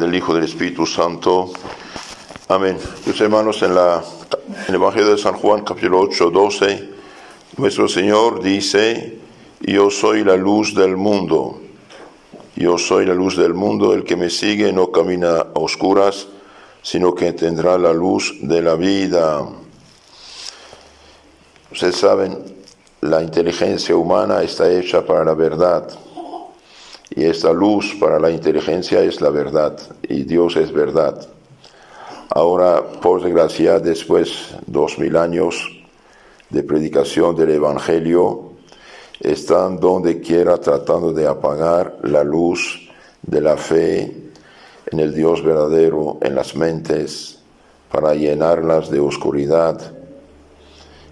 del Hijo, del Espíritu Santo. Amén. Mis hermanos, en el Evangelio de San Juan, capítulo 8, 12, nuestro Señor dice: yo soy la luz del mundo. Yo soy la luz del mundo. El que me sigue no camina a oscuras, sino que tendrá la luz de la vida. Ustedes saben, la inteligencia humana está hecha para la verdad. Y esta luz para la inteligencia es la verdad. Y Dios es verdad. Ahora, por desgracia, después de 2000 años de predicación del Evangelio, están donde quiera tratando de apagar la luz de la fe en el Dios verdadero en las mentes para llenarlas de oscuridad.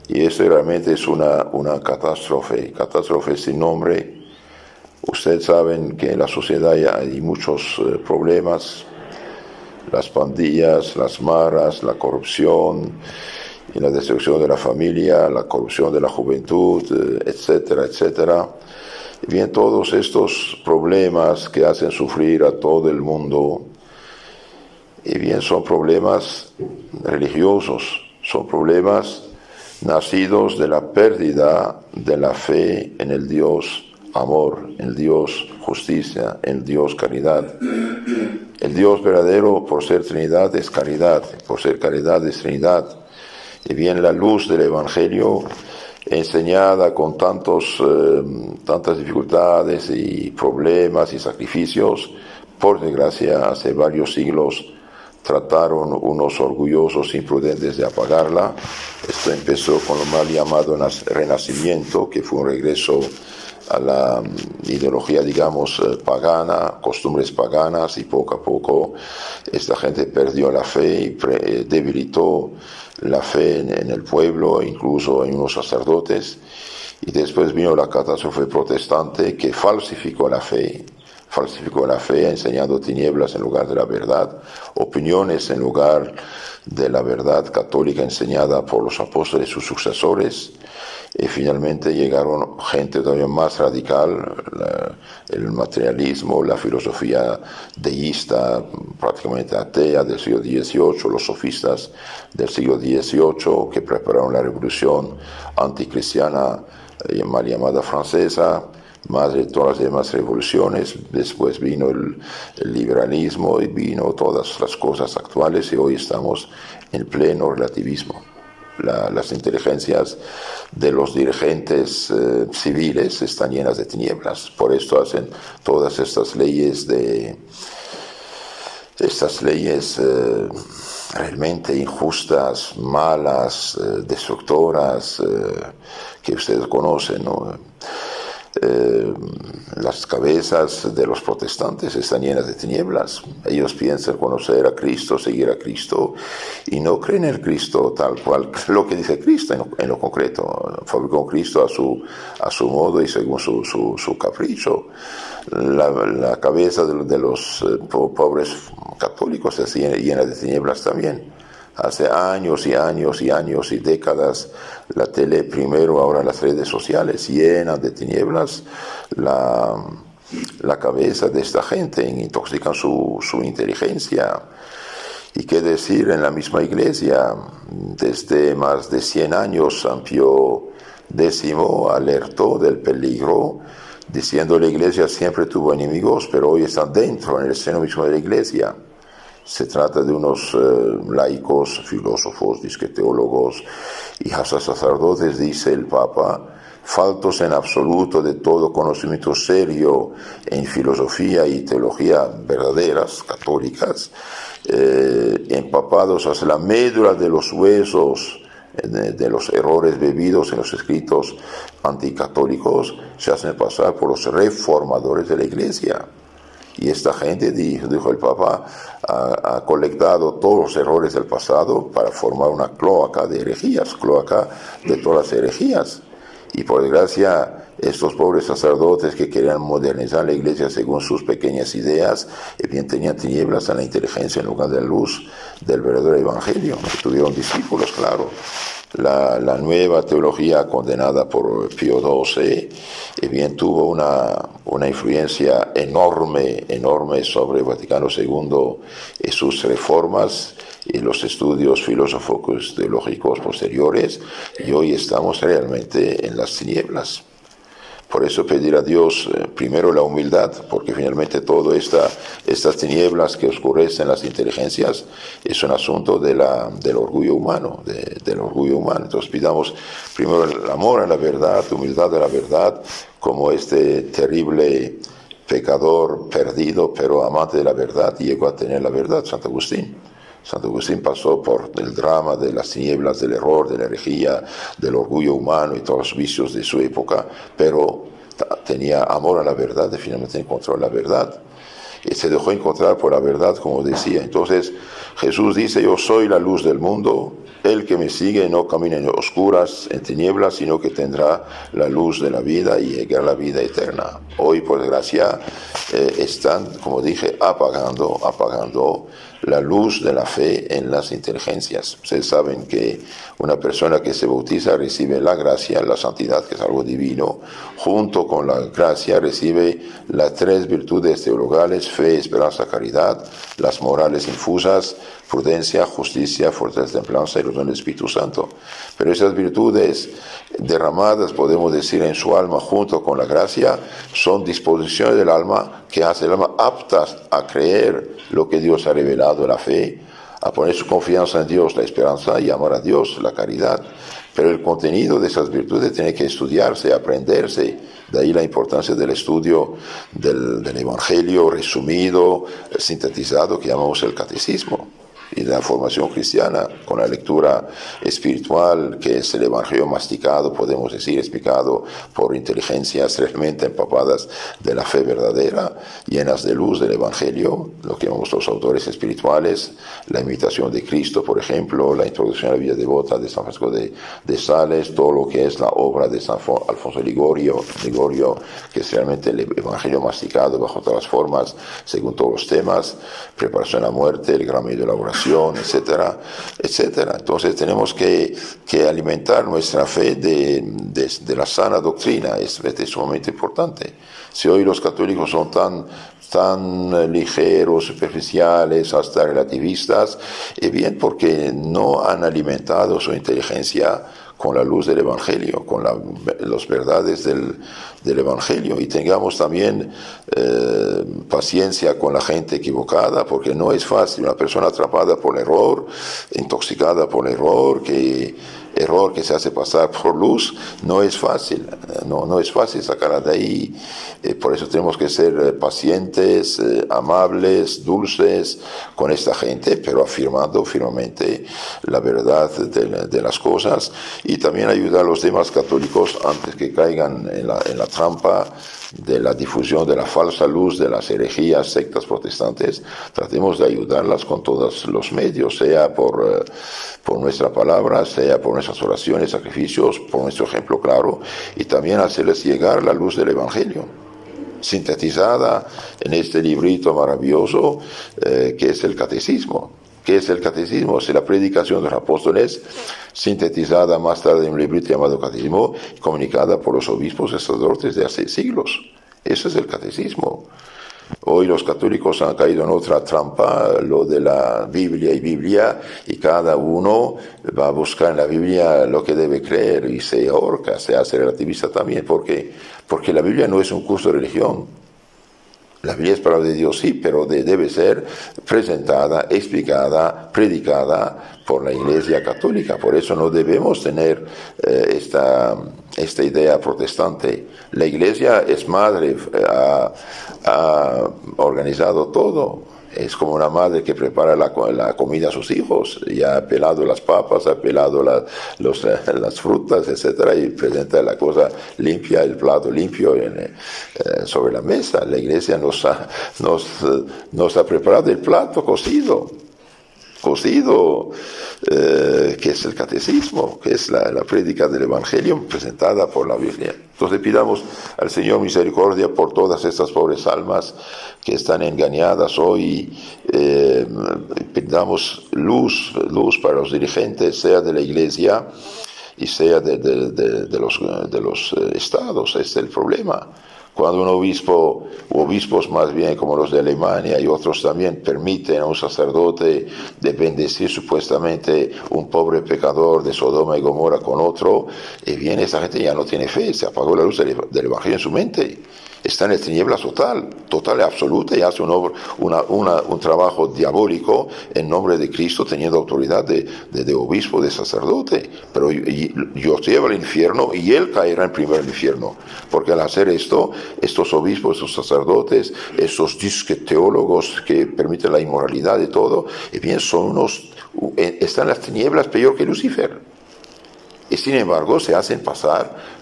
Y eso realmente es una catástrofe sin nombre. Ustedes saben que en la sociedad ya hay muchos problemas, las pandillas, las maras, la corrupción y la destrucción de la familia, la corrupción de la juventud, etcétera, etcétera. Y bien, todos estos problemas que hacen sufrir a todo el mundo, y bien, son problemas religiosos, son problemas nacidos de la pérdida de la fe en el Dios amor, en el Dios justicia, en el Dios caridad. El Dios verdadero, por ser Trinidad, es caridad, por ser caridad es Trinidad. Y bien, la luz del Evangelio, enseñada con tantas dificultades y problemas y sacrificios, por desgracia, hace varios siglos trataron unos orgullosos imprudentes de apagarla. Esto empezó con lo mal llamado Renacimiento, que fue un regreso a la ideología, digamos, pagana, costumbres paganas, y poco a poco esta gente perdió la fe y debilitó la fe en el pueblo, incluso en unos sacerdotes. Y después vino la catástrofe protestante, que falsificó la fe, enseñando tinieblas en lugar de la verdad, opiniones en lugar de la verdad católica enseñada por los apóstoles y sus sucesores. Y finalmente llegaron gente todavía más radical, el materialismo, la filosofía deísta, prácticamente atea del siglo XVIII, los sofistas del siglo XVIII, que prepararon la revolución anticristiana mal llamada francesa, madre de todas las demás revoluciones. Después vino el liberalismo y vino todas las cosas actuales, y hoy estamos en pleno relativismo. Las inteligencias de los dirigentes civiles están llenas de tinieblas. Por esto hacen todas estas leyes realmente injustas, malas, destructoras, que ustedes conocen, ¿no? Las cabezas de los protestantes están llenas de tinieblas. Ellos piensan conocer a Cristo, seguir a Cristo, y no creen en Cristo tal cual lo que dice Cristo en lo concreto. Fabricó Cristo a su modo y según su capricho. La cabeza de los pobres católicos está llena de tinieblas también. Hace años y años y años y décadas, la tele primero, ahora las redes sociales, llenan de tinieblas la cabeza de esta gente, intoxican su inteligencia. Y qué decir, en la misma iglesia, desde más de 100 años, San Pío X alertó del peligro, diciendo: la iglesia siempre tuvo enemigos, pero hoy están dentro, en el seno mismo de la iglesia. Se trata de unos laicos, filósofos, teólogos y hasta sacerdotes, dice el Papa, faltos en absoluto de todo conocimiento serio en filosofía y teología verdaderas, católicas, empapados hasta la médula de los huesos de los errores bebidos en los escritos anticatólicos, se hacen pasar por los reformadores de la Iglesia. Y esta gente, dijo el Papa, ha colectado todos los errores del pasado para formar una cloaca de herejías, cloaca de todas las herejías. Y por desgracia, estos pobres sacerdotes que querían modernizar la iglesia según sus pequeñas ideas, bien tenían tinieblas en la inteligencia en lugar de la luz del verdadero evangelio, que tuvieron discípulos, claro. la nueva teología condenada por Pío XII, bien tuvo una influencia enorme sobre Vaticano II y sus reformas y los estudios filosóficos teológicos posteriores, y hoy estamos realmente en las tinieblas. Por eso pedir a Dios primero la humildad, porque finalmente todas estas tinieblas que oscurecen las inteligencias es un asunto del orgullo humano, del orgullo humano. Entonces pidamos primero el amor a la verdad, humildad a la verdad, como este terrible pecador perdido, pero amante de la verdad, y llegó a tener la verdad, Santo Agustín. Santo Agustín pasó por el drama de las tinieblas, del error, de la herejía, del orgullo humano y todos los vicios de su época, pero tenía amor a la verdad y finalmente encontró la verdad. Y se dejó encontrar por la verdad, como decía. Entonces Jesús dice: yo soy la luz del mundo, el que me sigue no camina en oscuras, en tinieblas, sino que tendrá la luz de la vida y llegará a la vida eterna. Hoy, por desgracia, están, como dije, apagando la luz de la fe en las inteligencias. Ustedes saben que una persona que se bautiza recibe la gracia, la santidad, que es algo divino. Junto con la gracia recibe las 3 virtudes teologales: fe, esperanza, caridad, las morales infusas, prudencia, justicia, fortaleza, templanza y los dones del Espíritu Santo. Pero esas virtudes derramadas, podemos decir, en su alma junto con la gracia, son disposiciones del alma que hacen el alma apta a creer lo que Dios ha revelado, la fe, a poner su confianza en Dios, la esperanza, y amar a Dios, la caridad. Pero el contenido de esas virtudes tiene que estudiarse, aprenderse. De ahí la importancia del estudio del Evangelio resumido, sintetizado, que llamamos el catecismo. Y de la formación cristiana, con la lectura espiritual, que es el Evangelio masticado, podemos decir, explicado por inteligencias realmente empapadas de la fe verdadera, llenas de luz del Evangelio, lo que llamamos los autores espirituales, la imitación de Cristo, por ejemplo, la introducción a la vida devota de San Francisco de Sales, todo lo que es la obra de San Alfonso Ligorio, que es realmente el Evangelio masticado bajo todas las formas, según todos los temas, preparación a la muerte, el gran medio de la oración, etcétera, etcétera. Entonces tenemos que alimentar nuestra fe de la sana doctrina. Es sumamente importante. Si hoy los católicos son tan ligeros, superficiales, hasta relativistas, es bien porque no han alimentado su inteligencia con la luz del Evangelio, con las verdades del Evangelio, y tengamos también paciencia con la gente equivocada, porque no es fácil. Una persona atrapada por el error, intoxicada por el error que se hace pasar por luz, no es fácil, no es fácil sacarla de ahí. Por eso tenemos que ser pacientes, amables, dulces con esta gente, pero afirmando firmemente la verdad de las cosas, y también ayudar a los demás católicos antes que caigan en la trampa de la difusión de la falsa luz de las herejías, sectas protestantes. Tratemos de ayudarlas con todos los medios, sea por nuestra palabra, sea por nuestras oraciones, sacrificios, por nuestro ejemplo claro, y también hacerles llegar la luz del Evangelio, sintetizada en este librito maravilloso que es el Catecismo. ¿Qué es el catecismo? Es la predicación de los apóstoles, sintetizada más tarde en un librito llamado Catecismo, comunicada por los obispos y sacerdotes de hace siglos. Eso es el catecismo. Hoy los católicos han caído en otra trampa, lo de la Biblia, y cada uno va a buscar en la Biblia lo que debe creer y se ahorca, se hace relativista también. Porque la Biblia no es un curso de religión. La Biblia es palabra de Dios, sí, pero debe ser presentada, explicada, predicada por la Iglesia Católica. Por eso no debemos tener esta idea protestante. La Iglesia es madre, ha organizado todo. Es como una madre que prepara la comida a sus hijos, y ha pelado las papas, ha pelado las frutas, etcétera, y presenta la cosa limpia, el plato limpio sobre la mesa. La Iglesia nos ha preparado el plato cocido, que es el catecismo, que es la prédica del Evangelio presentada por la Biblia. Entonces pidamos al Señor misericordia por todas estas pobres almas que están engañadas hoy. Pidamos luz para los dirigentes, sea de la Iglesia, y sea de los estados. Este es el problema. Cuando un obispo, o obispos más bien como los de Alemania y otros también, permiten a un sacerdote de bendecir supuestamente un pobre pecador de Sodoma y Gomorra con otro, y bien, esa gente ya no tiene fe, se apagó la luz del Evangelio en su mente. Está en la tiniebla total y absoluta, y hace un trabajo diabólico en nombre de Cristo, teniendo autoridad de obispo, de sacerdote. Pero yo llevo al infierno y él caerá en primero el infierno, porque al hacer esto, estos obispos, estos sacerdotes, estos disque teólogos que permiten la inmoralidad y todo, y bien, están en las tinieblas peor que Lucifer. Y sin embargo se hacen pasar,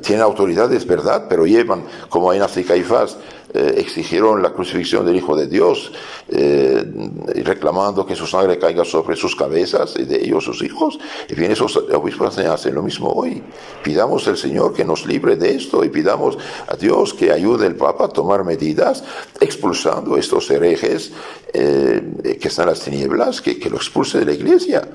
tienen autoridad, es verdad, pero llevan, como en Caifás, exigieron la crucifixión del Hijo de Dios, reclamando que su sangre caiga sobre sus cabezas y de ellos sus hijos. Y bien, esos obispos hacen lo mismo hoy. Pidamos al Señor que nos libre de esto, y pidamos a Dios que ayude al Papa a tomar medidas expulsando estos herejes que están en las tinieblas, que lo expulse de la Iglesia.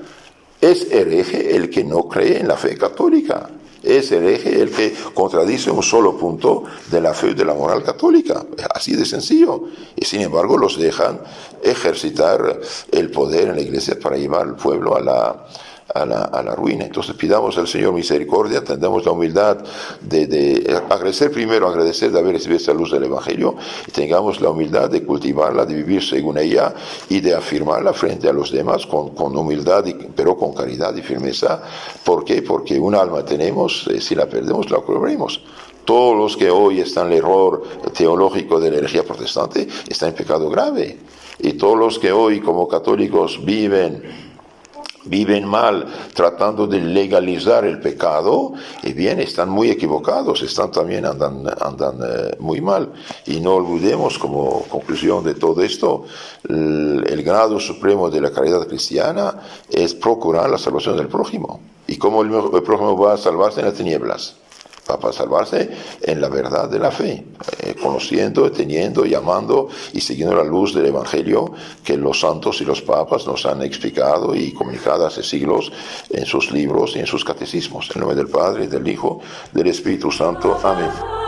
Es hereje el que no cree en la fe católica. Es hereje el que contradice un solo punto de la fe y de la moral católica. Así de sencillo. Y sin embargo los dejan ejercitar el poder en la Iglesia para llevar al pueblo a la ruina. Entonces pidamos al Señor misericordia, tengamos la humildad de agradecer de haber recibido esa luz del Evangelio, y tengamos la humildad de cultivarla, de vivir según ella y de afirmarla frente a los demás con humildad, pero con caridad y firmeza. ¿Por qué? Porque un alma tenemos, si la perdemos la cobraremos. Todos los que hoy están en el error teológico de la herejía protestante están en pecado grave, y todos los que hoy como católicos viven mal tratando de legalizar el pecado, y bien, están muy equivocados, andan muy mal. Y no olvidemos, como conclusión de todo esto, el grado supremo de la caridad cristiana es procurar la salvación del prójimo. ¿Y cómo el prójimo va a salvarse en las tinieblas? Para salvarse en la verdad de la fe, conociendo, teniendo, llamando y siguiendo la luz del Evangelio que los santos y los papas nos han explicado y comunicado hace siglos en sus libros y en sus catecismos. En nombre del Padre, del Hijo, del Espíritu Santo. Amén.